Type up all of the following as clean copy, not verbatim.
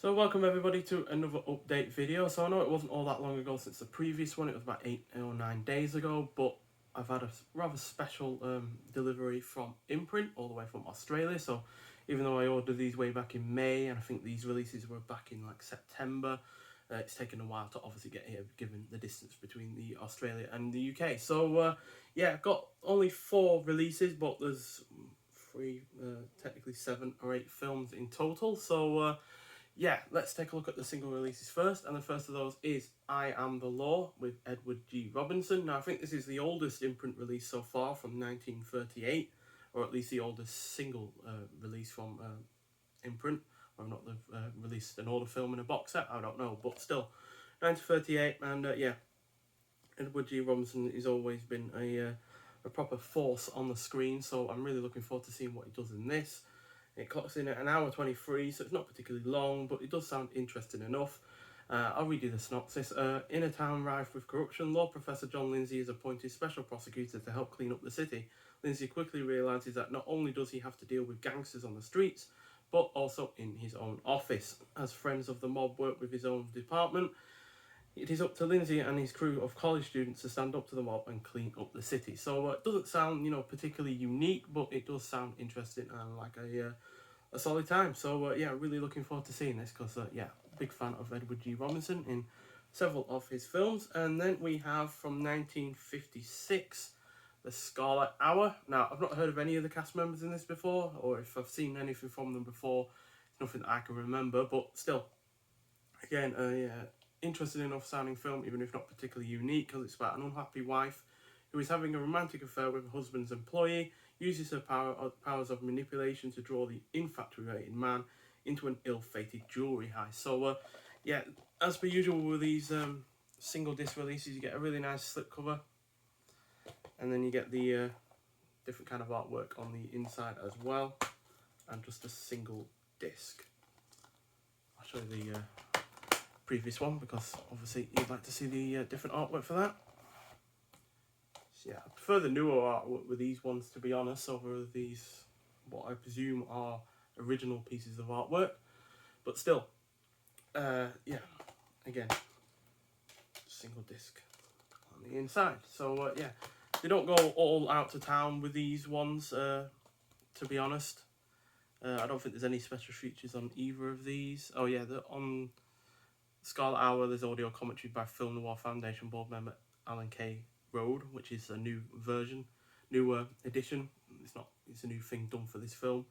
So welcome everybody to another update video. So I know it wasn't all that long ago since the previous one, it was about 8 or 9 days ago, but I've had a rather special delivery from Imprint all the way from Australia. So even though I ordered these way back in May, and I think these releases were back in like September, it's taken a while to obviously get here given the distance between the Australia and the UK. So yeah, I've got only 4 releases, but there's technically 7 or 8 films in total. So yeah, let's take a look at the single releases first, and the first of those is I Am the Law with Edward G. Robinson. Now, I think this is the oldest imprint release so far, from 1938, or at least the oldest single release from imprint. Or not, they've released an older film in a box set, I don't know, but still, 1938, and yeah, Edward G. Robinson has always been a proper force on the screen, so I'm really looking forward to seeing what he does in this. It clocks in at 1 hour 23, so it's not particularly long, but it does sound interesting enough. I'll read you the synopsis. In a town rife with corruption, law professor John Lindsay is appointed special prosecutor to help clean up the city. Lindsay quickly realises that not only does he have to deal with gangsters on the streets, but also in his own office. As friends of the mob work with his own department, it is up to Lindsay and his crew of college students to stand up to the mob and clean up the city. So it doesn't sound, particularly unique, but it does sound interesting and like a solid time. So yeah, really looking forward to seeing this because yeah, big fan of Edward G. Robinson in several of his films. And then we have from 1956, The Scarlet Hour. Now, I've not heard of any of the cast members in this before, or if I've seen anything from them before, it's nothing that I can remember, but still, again, yeah, interesting enough sounding film, even if not particularly unique, because it's about an unhappy wife who is having a romantic affair with her husband's employee, uses her powers of manipulation to draw the infatuated man into an ill-fated jewellery heist. So yeah, as per usual with these single disc releases, you get a really nice slipcover, and then you get the different kind of artwork on the inside as well, and just a single disc. I'll show you the previous one because obviously you'd like to see the different artwork for that. So yeah, I prefer the newer artwork with these ones, to be honest, over these what I presume are original pieces of artwork, but still, yeah, again, single disc on the inside. So yeah, they don't go all out to town with these ones, to be honest. I don't think there's any special features on either of these. Oh yeah, on Scarlet Hour, there's audio commentary by Film Noir Foundation board member Alan K. Road, which is a new version, new edition. It's a new thing done for this film,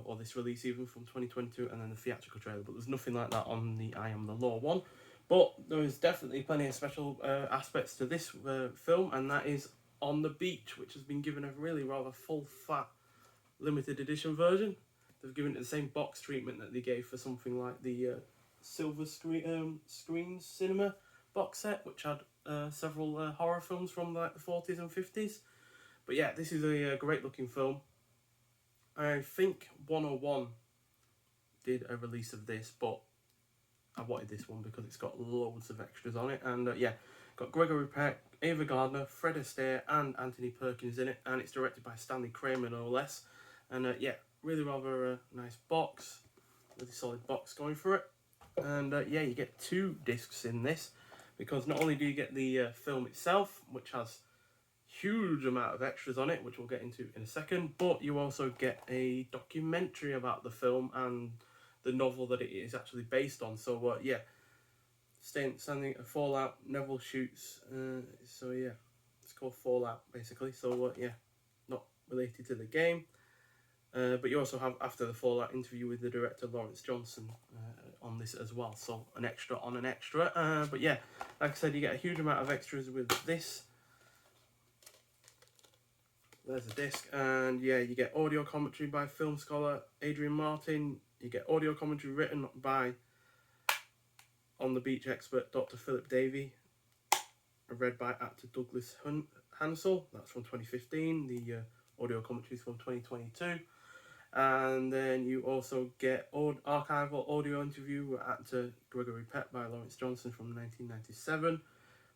or this release even, from 2022, and then the theatrical trailer. But there's nothing like that on the I Am the Law one. But there is definitely plenty of special aspects to this film, and that is On the Beach, which has been given a really rather full fat limited edition version. They've given it the same box treatment that they gave for something like the Silver Screens Cinema box set, which had several horror films from like the 40s and 50s. But yeah, this is a great looking film. I think 101 did a release of this, but I wanted this one because it's got loads of extras on it. And yeah, got Gregory Peck, Ava Gardner, Fred Astaire and Anthony Perkins in it, and it's directed by Stanley Kramer, no less. And yeah, really rather nice box, really solid box going for it. And yeah, you get 2 discs in this, because not only do you get the film itself, which has huge amount of extras on it, which we'll get into in a second, but you also get a documentary about the film and the novel that it is actually based on. So yeah, standing at Fallout, Neville shoots, so yeah, it's called Fallout basically. So yeah, not related to the game. But you also have, after the Fallout, interview with the director Lawrence Johnson on this as well, so an extra on an extra. But yeah, like I said, you get a huge amount of extras with this. There's a disc, and yeah, you get audio commentary by film scholar Adrian Martin. You get audio commentary written by On the Beach expert Dr. Philip Davey, read by actor Douglas Hansel. That's from 2015. The audio commentary is from 2022. And then you also get archival audio interview with actor Gregory Peck by Lawrence Johnson from 1997.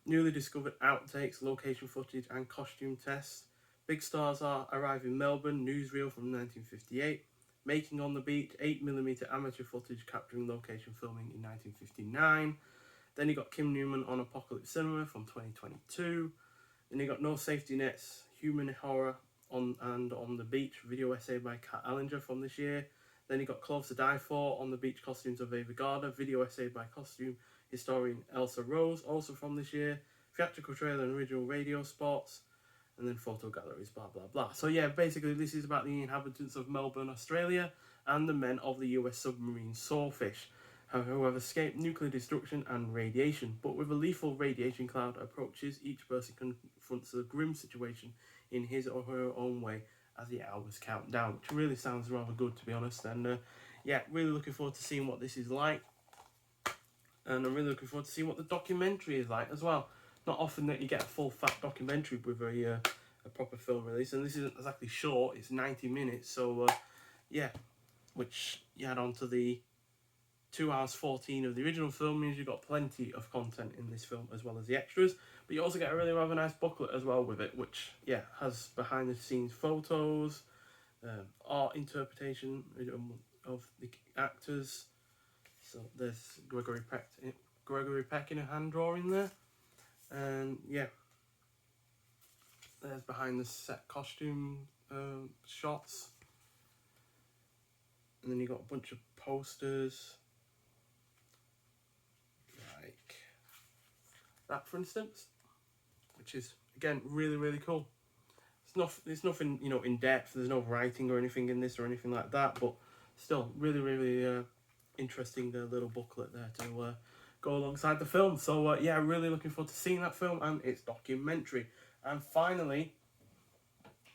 Newly discovered outtakes, location footage and costume tests. Big stars arrive in Melbourne, newsreel from 1958. Making on the Beach, 8mm amateur footage capturing location filming in 1959. Then you got Kim Newman on Apocalypse Cinema from 2022. Then you got No Safety Nets, Human Horror on the Beach, video essay by Kat Ellinger from this year. Then you got Clothes to Die For, On the Beach costumes of Ava Gardner, video essay by costume historian Elsa Rose, also from this year. Theatrical trailer and original radio spots. And then photo galleries, blah, blah, blah. So yeah, basically this is about the inhabitants of Melbourne, Australia, and the men of the US submarine Swordfish, who have escaped nuclear destruction and radiation. But with a lethal radiation cloud approaches, each person confronts a grim situation in his or her own way as the hours count down, which really sounds rather good, to be honest. And yeah, really looking forward to seeing what this is like. And I'm really looking forward to seeing what the documentary is like as well. Not often that you get a full fat documentary with a proper film release, and this isn't exactly short, it's 90 minutes, so yeah, which you add on to the 2 hours 14 of the original film means you've got plenty of content in this film as well as the extras, but you also get a really rather nice booklet as well with it, which yeah, has behind the scenes photos, art interpretation of the actors. So there's Gregory Peck in a hand drawing there. And yeah, there's behind the set costume shots. And then you got a bunch of posters. Like that, for instance. Which is, again, really, really cool. There's nothing, you know, in depth. There's no writing or anything in this or anything like that. But still, really, really interesting little booklet there to go alongside the film. So yeah, really looking forward to seeing that film and its documentary. And finally,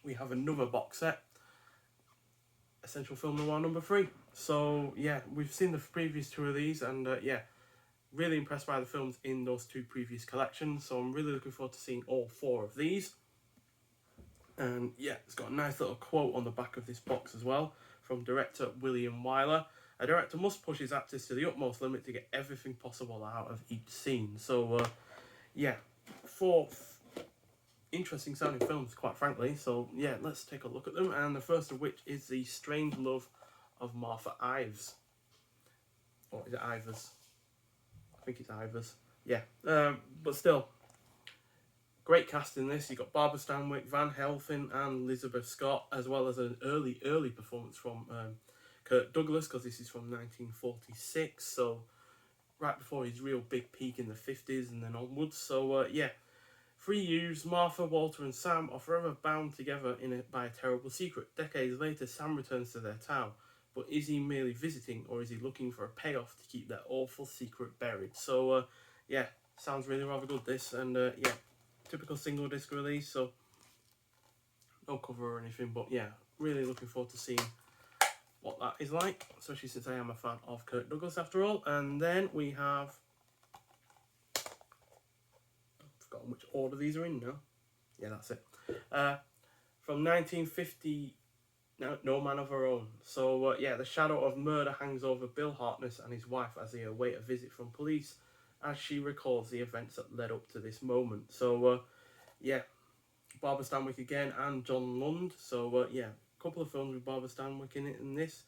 we have another box set, Essential Film Noir number 3. So yeah, we've seen the previous 2 of these, and yeah, really impressed by the films in those 2 previous collections. So I'm really looking forward to seeing all 4 of these. And yeah, it's got a nice little quote on the back of this box as well from director William Wyler. A director must push his actors to the utmost limit to get everything possible out of each scene. So yeah, 4 interesting sounding films, quite frankly. So yeah, let's take a look at them. And the first of which is The Strange Love of Martha Ives. Or is it Ivers? I think it's Ivers. Yeah, but still, great cast in this. You've got Barbara Stanwyck, Van Helsing and Elizabeth Scott, as well as an early performance from Kirk Douglas, because this is from 1946, so right before his real big peak in the 50s and then onwards. So yeah, 3 youths, Martha, Walter and Sam, are forever bound together by a terrible secret. Decades later, Sam returns to their town, but is he merely visiting, or is he looking for a payoff to keep that awful secret buried? So yeah, sounds really rather good, this. And yeah, typical single disc release, so no cover or anything, but yeah, really looking forward to seeing what that is like, especially since I am a fan of Kirk Douglas after all. And then we have, I've forgotten which order these are in now. Yeah, that's it. From 1950, No Man of Her Own. So yeah, the shadow of murder hangs over Bill Hartness and his wife as they await a visit from police, as she recalls the events that led up to this moment. So yeah, Barbara Stanwyck again and John Lund. So yeah, a couple of films with Barbara Stanwyck in it in this.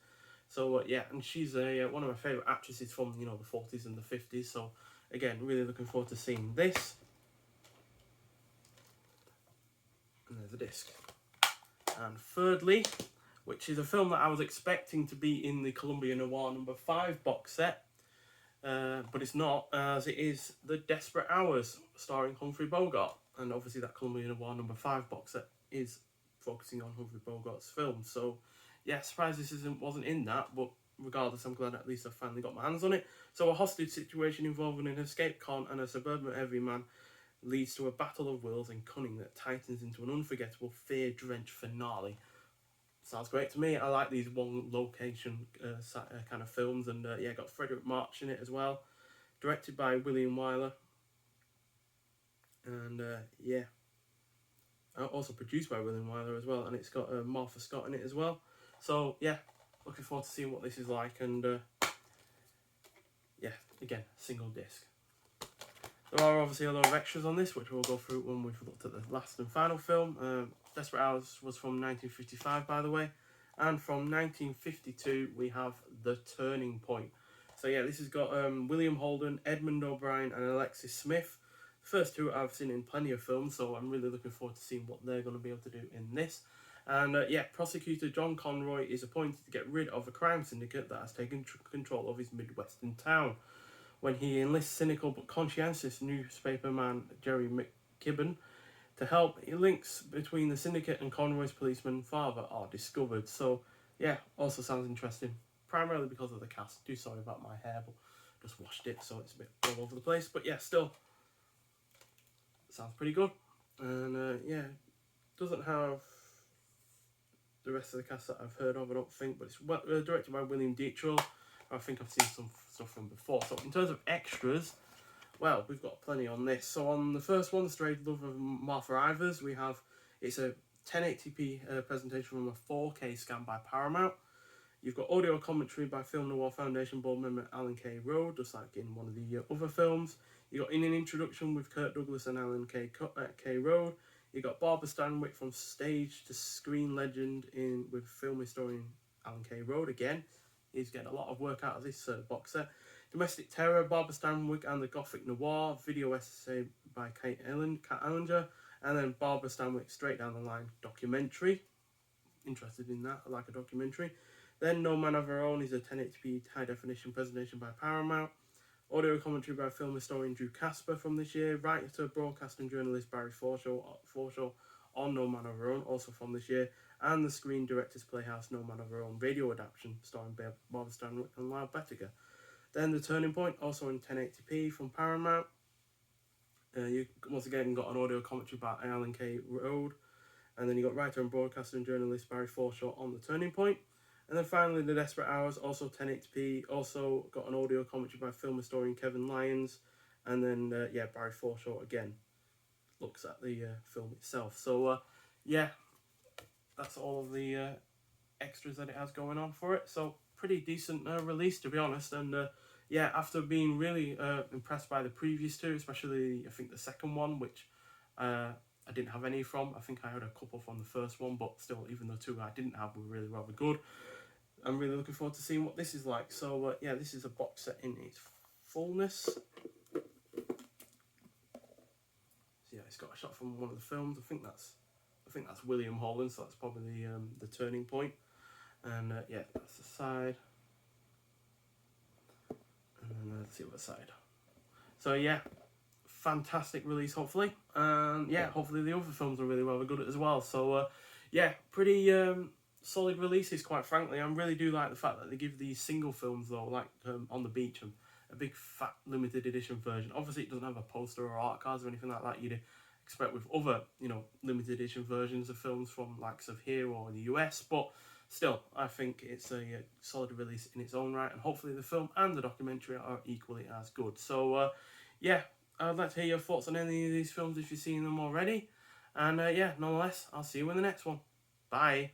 So yeah, and she's one of my favourite actresses from, you know, the 40s and the 50s. So again, really looking forward to seeing this. And there's a disc. And thirdly, which is a film that I was expecting to be in the Columbia Noir number 5 box set, but it's not, as it is The Desperate Hours, starring Humphrey Bogart. And obviously that Columbia Noir number 5 box set is focusing on Humphrey Bogart's film. So yeah, surprised this wasn't in that, but regardless, I'm glad at least I finally got my hands on it. So a hostage situation involving an escape con and a suburban everyman leads to a battle of wills and cunning that tightens into an unforgettable, fear-drenched finale. Sounds great to me. I like these one location kind of films, and yeah, got Frederick March in it as well. Directed by William Wyler. And yeah, also produced by William Wyler as well, and it's got Martha Scott in it as well. So yeah, looking forward to seeing what this is like, and yeah, again, single disc. There are obviously a lot of extras on this, which we'll go through when we've looked at the last and final film. Desperate Hours was from 1955, by the way, And from 1952, we have The Turning Point. So yeah, this has got William Holden, Edmund O'Brien, and Alexis Smith. The first two I've seen in plenty of films, so I'm really looking forward to seeing what they're going to be able to do in this. And yeah, prosecutor John Conroy is appointed to get rid of a crime syndicate that has taken control of his Midwestern town. When he enlists cynical but conscientious newspaperman Jerry McKibben to help, links between the syndicate and Conroy's policeman father are discovered. So yeah, also sounds interesting. Primarily because of the cast. Do sorry about my hair, but just washed it, so it's a bit all over the place. But yeah, still sounds pretty good. And yeah, doesn't have the rest of the cast that I've heard of, I don't think, but it's directed by William Dietrich. I think I've seen some stuff from before. So in terms of extras, well, we've got plenty on this. So on the first one, The Strange Love of Martha Ivers, we have, it's a 1080p presentation from a 4K scan by Paramount. You've got audio commentary by Film Noir Foundation board member Alan K. Rode, just like in one of the other films. You got In an Introduction with Kurt Douglas and Alan K. Rode. You got Barbara Stanwyck from stage to screen legend with film historian Alan K. Rode again. He's getting a lot of work out of this box set. Domestic Terror, Barbara Stanwyck and the Gothic Noir, video essay by Kat Ellinger, and then Barbara Stanwyck straight down the line documentary. Interested in that, I like a documentary. Then No Man of Her Own is a 1080p high definition presentation by Paramount. Audio commentary by film historian Drew Casper from this year. Writer, broadcast and journalist Barry Forshaw on No Man of Her Own, also from this year. And the Screen Directors Playhouse No Man of Her Own radio adaptation starring Barbara Stanwyck and Lyle Bettiger. Then The Turning Point, also in 1080p from Paramount. You once again got an audio commentary by Alan K. Rode. And then you got writer and broadcaster and journalist Barry Forshaw on The Turning Point. And then finally, The Desperate Hours, also 1080p, also got an audio commentary by film historian Kevin Lyons. And then, yeah, Barry Forshaw again looks at the film itself. So, yeah, that's all of the extras that it has going on for it. So, pretty decent release, to be honest. And, yeah, after being really impressed by the previous two, especially, I think, the second one, which I didn't have any from. I think I had a couple from the first one, but still, even the two I didn't have were really rather good. I'm really looking forward to seeing what this is like. So yeah, this is a box set in its fullness. So yeah, it's got a shot from one of the films. I think that's William Holden, so that's probably the Turning Point. And yeah, that's the side. And then let's see what side. So yeah, fantastic release, hopefully. And yeah, hopefully the other films are really rather good as well. So yeah, pretty solid releases, quite frankly. I really do like the fact that they give these single films, though, like On the Beach, a big fat limited edition version. Obviously, it doesn't have a poster or art cards or anything like that you'd expect with other, limited edition versions of films from likes of here or the US, but still, I think it's a solid release in its own right, and hopefully the film and the documentary are equally as good. So, yeah, I'd like to hear your thoughts on any of these films if you've seen them already. And yeah, nonetheless, I'll see you in the next one. Bye.